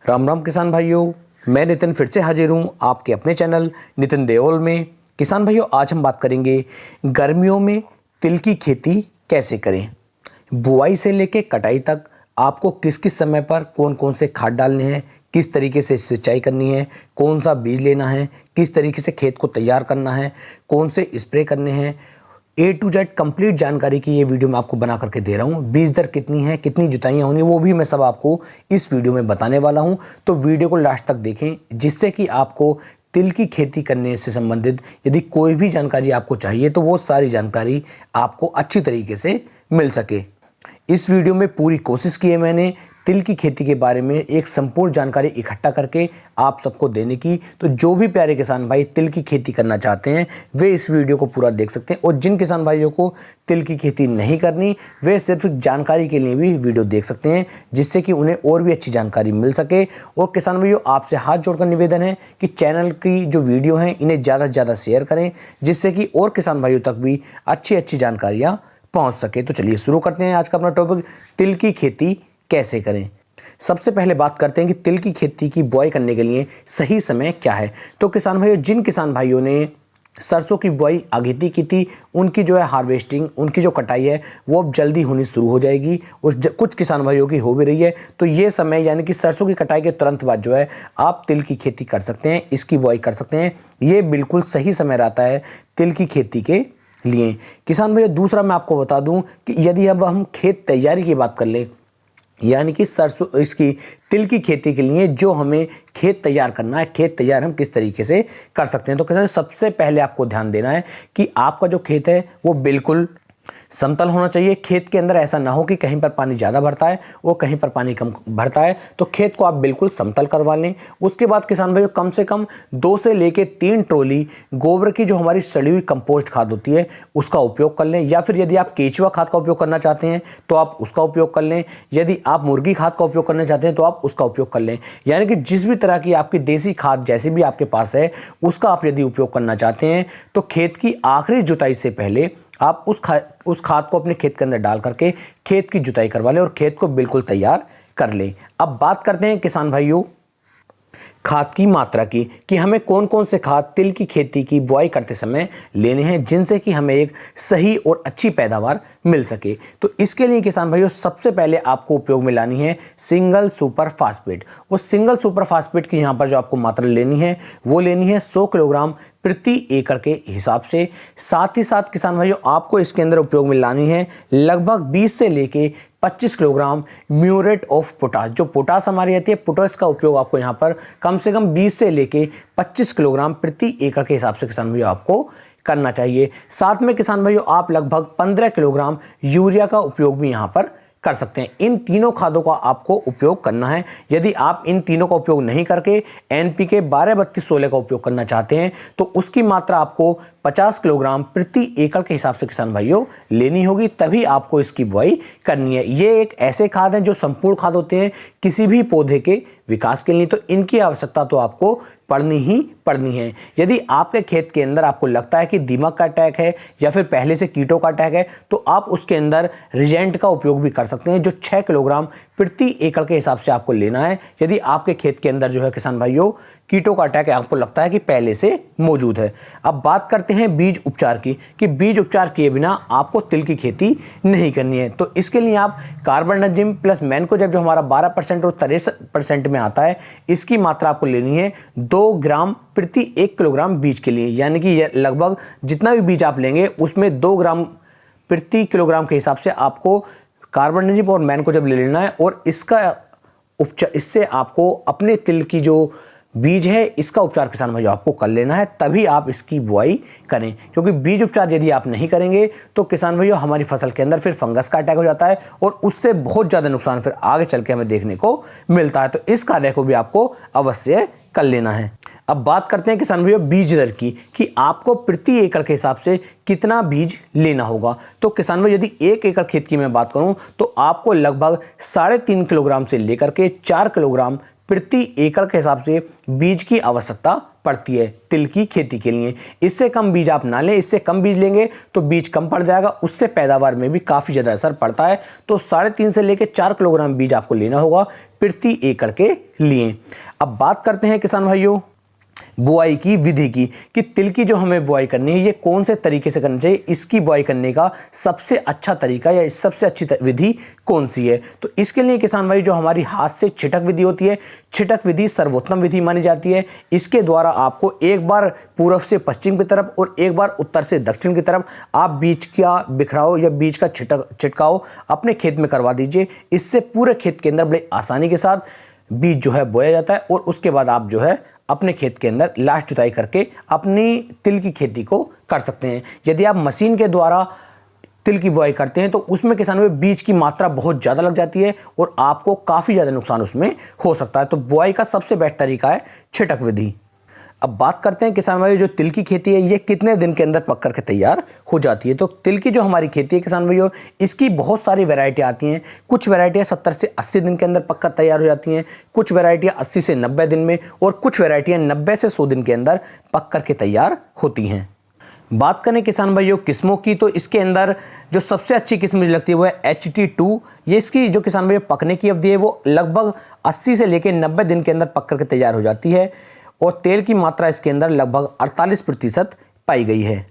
राम राम किसान भाइयों, मैं नितिन फिर से हाजिर हूँ आपके अपने चैनल नितिन देओल में। किसान भाइयों, आज हम बात करेंगे गर्मियों में तिल की खेती कैसे करें। बुआई से लेके कटाई तक आपको किस किस समय पर कौन कौन से खाद डालने हैं, किस तरीके से सिंचाई करनी है, कौन सा बीज लेना है, किस तरीके से खेत को तैयार करना है, कौन से स्प्रे करने हैं, A to Z कंप्लीट जानकारी की ये वीडियो मैं आपको बना करके दे रहा हूँ। बीज दर कितनी है, कितनी जुताइयाँ होनी, वो भी मैं सब आपको इस वीडियो में बताने वाला हूँ। तो वीडियो को लास्ट तक देखें, जिससे कि आपको तिल की खेती करने से संबंधित यदि कोई भी जानकारी आपको चाहिए तो वो सारी जानकारी आपको अच्छी तरीके से मिल सके। इस वीडियो में पूरी कोशिश की है मैंने तिल की खेती के बारे में एक संपूर्ण जानकारी इकट्ठा करके आप सबको देने की। तो जो भी प्यारे किसान भाई तिल की खेती करना चाहते हैं वे इस वीडियो को पूरा देख सकते हैं, और जिन किसान भाइयों को तिल की खेती नहीं करनी वे सिर्फ जानकारी के लिए भी वीडियो देख सकते हैं, जिससे कि उन्हें और भी अच्छी जानकारी मिल सके। और किसान भाइयों, आपसे हाथ जोड़कर निवेदन है कि चैनल की जो वीडियो हैं इन्हें ज़्यादा से ज़्यादा शेयर करें, जिससे कि और किसान भाइयों तक भी अच्छी अच्छी जानकारियाँ पहुँच सके। तो चलिए शुरू करते हैं आज का अपना टॉपिक, तिल की खेती कैसे करें। सबसे पहले बात करते हैं कि तिल की खेती की बुआई करने के लिए सही समय क्या है। तो किसान भाइयों, जिन किसान भाइयों ने सरसों की बुआई अगेती की थी उनकी जो है हार्वेस्टिंग, उनकी जो कटाई है वो अब जल्दी होनी शुरू हो जाएगी, और कुछ किसान भाइयों की हो भी रही है। तो ये समय यानी कि सरसों की कटाई के तुरंत बाद जो है आप तिल की खेती कर सकते हैं, इसकी बुआई कर सकते हैं। ये बिल्कुल सही समय रहता है तिल की खेती के लिए। किसान भैया, दूसरा मैं आपको बता दूं कि यदि अब हम खेत तैयारी की बात कर ले, यानी कि सरसों इसकी तिल की खेती के लिए जो हमें खेत तैयार करना है, खेत तैयार हम किस तरीके से कर सकते हैं। तो किसान, सबसे पहले आपको ध्यान देना है कि आपका जो खेत है वो बिल्कुल समतल होना चाहिए। खेत के अंदर ऐसा ना हो कि कहीं पर पानी ज़्यादा भरता है और कहीं पर पानी कम भरता है। तो खेत को आप बिल्कुल समतल करवा लें। उसके बाद किसान भाइयों, कम से कम 2 से लेके 3 ट्रॉली गोबर की जो हमारी सड़ी हुई कंपोस्ट खाद होती है उसका उपयोग कर लें, या फिर यदि आप केचुआ खाद का उपयोग करना चाहते हैं तो आप उसका उपयोग कर लें। यदि आप मुर्गी खाद का उपयोग करना चाहते हैं तो आप उसका उपयोग कर लें। यानी कि जिस भी तरह की आपकी देसी खाद जैसी भी आपके पास है उसका आप यदि उपयोग करना चाहते हैं तो खेत की आखिरी जुताई से पहले आप उस खाद को अपने खेत के अंदर डाल करके खेत की जुताई करवा लें और खेत को बिल्कुल तैयार कर लें। अब बात करते हैं किसान भाइयों खाद की मात्रा की, कि हमें कौन कौन से खाद तिल की खेती की बुआई करते समय लेने हैं, जिनसे कि हमें एक सही और अच्छी पैदावार मिल सके। तो इसके लिए किसान भाइयों, सबसे पहले आपको उपयोग में लानी है सिंगल सुपर फास्फेट। वो सिंगल सुपर फास्फेट की यहाँ पर जो आपको मात्रा लेनी है वो लेनी है 100 किलोग्राम प्रति एकड़ के हिसाब से। साथ ही साथ किसान भाइयों, आपको इसके अंदर उपयोग में लानी है लगभग 20 से लेके 25 किलोग्राम म्यूरेट ऑफ पोटाश। जो पोटाश हमारी आती है, पोटाश का उपयोग आपको यहाँ पर कम से कम 20 से लेके 25 किलोग्राम प्रति एकड़ के हिसाब से किसान भाइयों आपको करना चाहिए। साथ में किसान भाइयों, आप लगभग 15 किलोग्राम यूरिया का उपयोग भी यहाँ पर कर सकते हैं। इन तीनों खादों का आपको उपयोग करना है। यदि आप इन तीनों का उपयोग नहीं करके NPK 12-32-16 का उपयोग करना चाहते हैं तो उसकी मात्रा आपको 50 किलोग्राम प्रति एकड़ के हिसाब से किसान भाइयों लेनी होगी, तभी आपको इसकी बुआई करनी है। ये एक ऐसे खाद हैं जो संपूर्ण खाद होते हैं किसी भी पौधे के विकास के लिए, तो इनकी आवश्यकता तो आपको पड़नी ही पड़नी है। यदि आपके खेत के अंदर आपको लगता है कि दीमक का अटैक है या फिर पहले से कीटों का अटैक है तो आप उसके अंदर रिजेंट का उपयोग भी कर सकते हैं, जो 6 किलोग्राम प्रति एकड़ के हिसाब से आपको लेना है। यदि आपके खेत के अंदर जो है किसान भाइयों कीटों का अटैक आपको लगता है कि पहले से मौजूद है। अब बात करते हैं बीज उपचार की, कि बीज उपचार किए बिना आपको तिल की खेती नहीं करनी है। तो इसके लिए आप कार्बनडाजिम प्लस मैनकोजेब जो हमारा 12% और 63% में आता है, इसकी मात्रा आपको लेनी है 2 ग्राम प्रति 1 किलोग्राम बीज के लिए। यानी कि लगभग जितना भी बीज आप लेंगे उसमें 2 ग्राम प्रति किलोग्राम के हिसाब से आपको कार्बनडाजिम और मैनकोजेब ले लेना है। और इसका उपचार, इससे आपको अपने तिल की जो बीज है इसका उपचार किसान भाइयों आपको कर लेना है, तभी आप इसकी बुआई करें। क्योंकि बीज उपचार यदि आप नहीं करेंगे तो किसान भाइयों हमारी फसल के अंदर फिर फंगस का अटैक हो जाता है और उससे बहुत ज़्यादा नुकसान फिर आगे चल के हमें देखने को मिलता है। तो इस कार्य को भी आपको अवश्य कर लेना है। अब बात करते हैं किसान भाइयों बीज दर की, कि आपको प्रति एकड़ के हिसाब से कितना बीज लेना होगा। तो किसान भाई, यदि 1 एकड़ खेत की मैं बात करूं तो आपको लगभग 3.5 किलोग्राम से लेकर के 4 किलोग्राम प्रति एकड़ के हिसाब से बीज की आवश्यकता पड़ती है तिल की खेती के लिए। इससे कम बीज आप ना लें, इससे कम बीज लेंगे तो बीज कम पड़ जाएगा, उससे पैदावार में भी काफ़ी ज़्यादा असर पड़ता है। तो 3.5 से लेकर 4 किलोग्राम बीज आपको लेना होगा प्रति एकड़ के लिए। अब बात करते हैं किसान भाइयों बुआई की विधि की, कि तिल की जो हमें बुआई करनी है ये कौन से तरीके से करनी चाहिए, इसकी बुआई करने का सबसे अच्छा तरीका या सबसे अच्छी विधि कौन सी है। तो इसके लिए किसान भाई जो हमारी हाथ से छिटक विधि होती है, छिटक विधि सर्वोत्तम विधि मानी जाती है। इसके द्वारा आपको एक बार पूर्व से पश्चिम की तरफ और एक बार उत्तर से दक्षिण की तरफ आप बीज का बिखराव या बीज का छिटकाव अपने खेत में करवा दीजिए। इससे पूरे खेत के अंदर बड़े आसानी के साथ बीज जो है बोया जाता है और उसके बाद आप जो है अपने खेत के अंदर लास्ट जुताई करके अपनी तिल की खेती को कर सकते हैं। यदि आप मशीन के द्वारा तिल की बुआई करते हैं तो उसमें किसानों में बीज की मात्रा बहुत ज़्यादा लग जाती है और आपको काफ़ी ज़्यादा नुकसान उसमें हो सकता है। तो बुआई का सबसे बेस्ट तरीका है छिटक विधि। अब बात करते हैं किसान भाई जो तिल की खेती है ये कितने दिन के अंदर पक करके तैयार हो जाती है। तो तिल की जो हमारी खेती है किसान भाइयों इसकी बहुत सारी वैरायटी आती हैं। कुछ वैरायटियाँ 70 से 80 दिन के अंदर पककर तैयार हो जाती हैं, कुछ वैरायटियाँ 80 से 90 दिन में और कुछ वैरायटियाँ 90 से 100 दिन के अंदर पक करके तैयार होती हैं। बात करें किसान भाइयों किस्मों की तो इसके अंदर जो सबसे अच्छी किस्म मुझे लगती है वो है HT2। ये इसकी जो किसान भाइयों पकने की अवधि है वो लगभग 80 से लेकर 90 दिन के अंदर पक करके तैयार हो जाती है और तेल की मात्रा इसके अंदर लगभग 48% पाई गई है।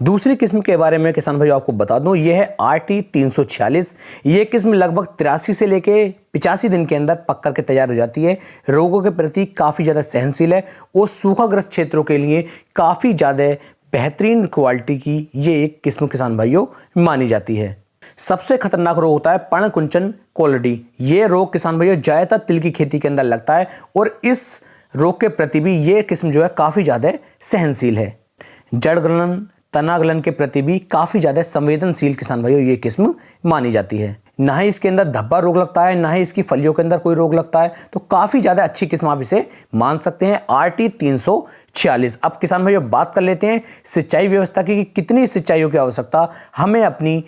दूसरी किस्म के बारे में किसान भाइयों आपको बता दूं ये है RT 346। ये किस्म लगभग 83 से लेकर 85 दिन के अंदर पक करके तैयार हो जाती है। रोगों के प्रति काफ़ी ज़्यादा सहनशील है और सूखाग्रस्त क्षेत्रों के लिए काफ़ी ज़्यादा बेहतरीन क्वालिटी की ये एक किस्म किसान भाइयों मानी जाती है। सबसे खतरनाक रोग होता है पर्णकुंचन कोलडी। ये रोग किसान भाइयों ज़्यादातर तिल की खेती के अंदर लगता है और इस रोग के प्रति भी ये किस्म जो है काफ़ी ज़्यादा सहनशील है। जड़ गलन तना गलन के प्रति भी काफ़ी ज़्यादा संवेदनशील किसान भाइयों ये किस्म मानी जाती है। ना ही इसके अंदर धब्बा रोग लगता है ना ही इसकी फलियों के अंदर कोई रोग लगता है। तो काफ़ी ज़्यादा अच्छी किस्म आप इसे मान सकते हैं RT 346। अब किसान भाइयों बात कर लेते हैं सिंचाई व्यवस्था की कि कितनी सिंचाइयों की आवश्यकता हमें अपनी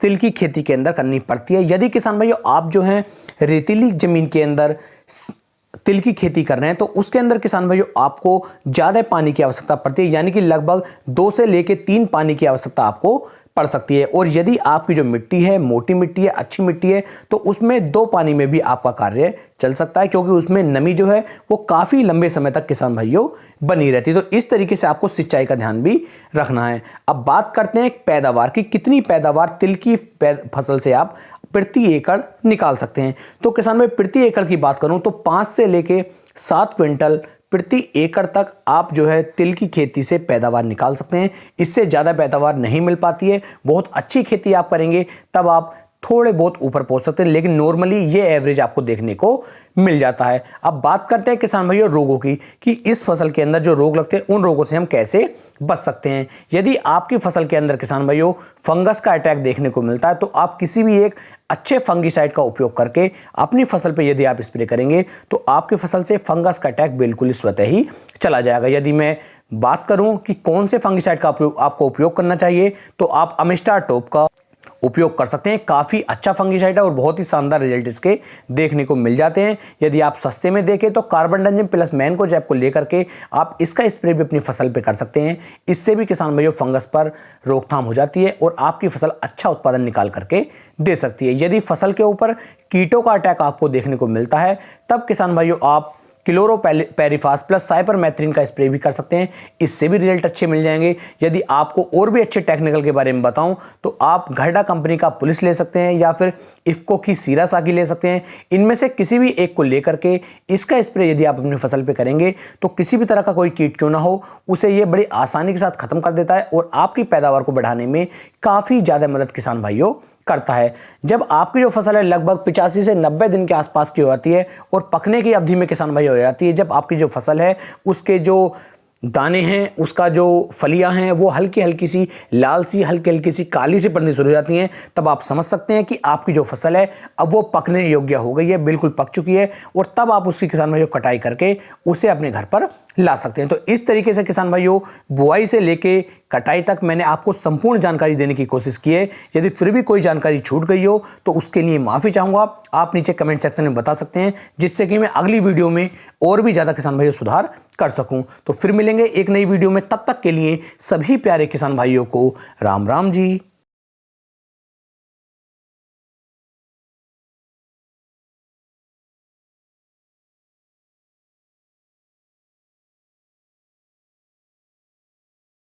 तिल की खेती के अंदर करनी पड़ती है। यदि किसान भाइयों आप जो हैं रेतीली ज़मीन के अंदर तिल की खेती कर रहे हैं तो उसके अंदर किसान भाइयों आपको ज़्यादा पानी की आवश्यकता पड़ती है, यानी कि लगभग 2 से लेकर 3 पानी की आवश्यकता आपको पड़ सकती है। और यदि आपकी जो मिट्टी है मोटी मिट्टी है अच्छी मिट्टी है तो उसमें 2 पानी में भी आपका कार्य चल सकता है, क्योंकि उसमें नमी जो है वो काफ़ी लंबे समय तक किसान भाइयों बनी रहती है। तो इस तरीके से आपको सिंचाई का ध्यान भी रखना है। अब बात करते हैं पैदावार की, कितनी पैदावार तिल की फसल से आप प्रति एकड़ निकाल सकते हैं। तो किसान भाई प्रति एकड़ की बात करूं तो 5 से लेके 7 क्विंटल प्रति एकड़ तक आप जो है तिल की खेती से पैदावार निकाल सकते हैं। इससे ज़्यादा पैदावार नहीं मिल पाती है। बहुत अच्छी खेती आप करेंगे तब आप थोड़े बहुत ऊपर पहुंच सकते हैं, लेकिन नॉर्मली ये एवरेज आपको देखने को मिल जाता है। अब बात करते हैं किसान भाइयों रोगों की कि इस फसल के अंदर जो रोग लगते हैं उन रोगों से हम कैसे बच सकते हैं। यदि आपकी फसल के अंदर किसान भाइयों फंगस का अटैक देखने को मिलता है तो आप किसी भी एक अच्छे फंगीसाइड का उपयोग करके अपनी फसल पे यदि आप स्प्रे करेंगे तो आपकी फसल से फंगस का अटैक बिल्कुल ही स्वतः ही चला जाएगा। यदि मैं बात करूं कि कौन से फंगीसाइड का आपको उपयोग करना चाहिए तो आप अमिस्टार टॉप का उपयोग कर सकते हैं। काफ़ी अच्छा फंगीसाइड है और बहुत ही शानदार रिजल्ट इसके देखने को मिल जाते हैं। यदि आप सस्ते में देखें तो कार्बनडाजिम प्लस मैनकोजेब को लेकर के आप इसका स्प्रे भी अपनी फसल पे कर सकते हैं। इससे भी किसान भाइयों फंगस पर रोकथाम हो जाती है और आपकी फसल अच्छा उत्पादन निकाल करके दे सकती है। यदि फसल के ऊपर कीटों का अटैक आपको देखने को मिलता है तब किसान भाइयों आप क्लोरोपेरिफास प्लस साइपरमेथ्रिन का स्प्रे भी कर सकते हैं। इससे भी रिजल्ट अच्छे मिल जाएंगे। यदि आपको और भी अच्छे टेक्निकल के बारे में बताऊं तो आप घरडा कंपनी का पुलिस ले सकते हैं या फिर इफ्को की सीरा सागी ले सकते हैं। इनमें से किसी भी एक को लेकर के इसका स्प्रे यदि आप अपनी फसल पे करेंगे तो किसी भी तरह का कोई कीट क्यों ना हो उसे ये बड़ी आसानी के साथ खत्म कर देता है और आपकी पैदावार को बढ़ाने में काफ़ी ज़्यादा मदद किसान भाइयों करता है। जब आपकी जो फसल है लगभग 85 से 90 दिन के आसपास की हो जाती है और पकने की अवधि में किसान भाई हो जाती है, जब आपकी जो फसल है उसके जो दाने हैं उसका जो फलियां हैं वो हल्की हल्की सी लाल सी हल्की हल्की सी काली सी पड़नी शुरू हो जाती हैं, तब आप समझ सकते हैं कि आपकी जो फसल है अब वो पकने योग्य हो गई है, बिल्कुल पक चुकी है। और तब आप उसकी किसान भाइयों कटाई करके उसे अपने घर पर ला सकते हैं। तो इस तरीके से किसान भाइयों बुआई से लेके कटाई तक मैंने आपको संपूर्ण जानकारी देने की कोशिश की है। यदि फिर भी कोई जानकारी छूट गई हो तो उसके लिए माफी चाहूंगा। आप नीचे कमेंट सेक्शन में बता सकते हैं, जिससे कि मैं अगली वीडियो में और भी ज्यादा किसान भाइयों सुधार कर सकूं। तो फिर मिलेंगे एक नई वीडियो में, तब तक के लिए सभी प्यारे किसान भाइयों को राम राम जी।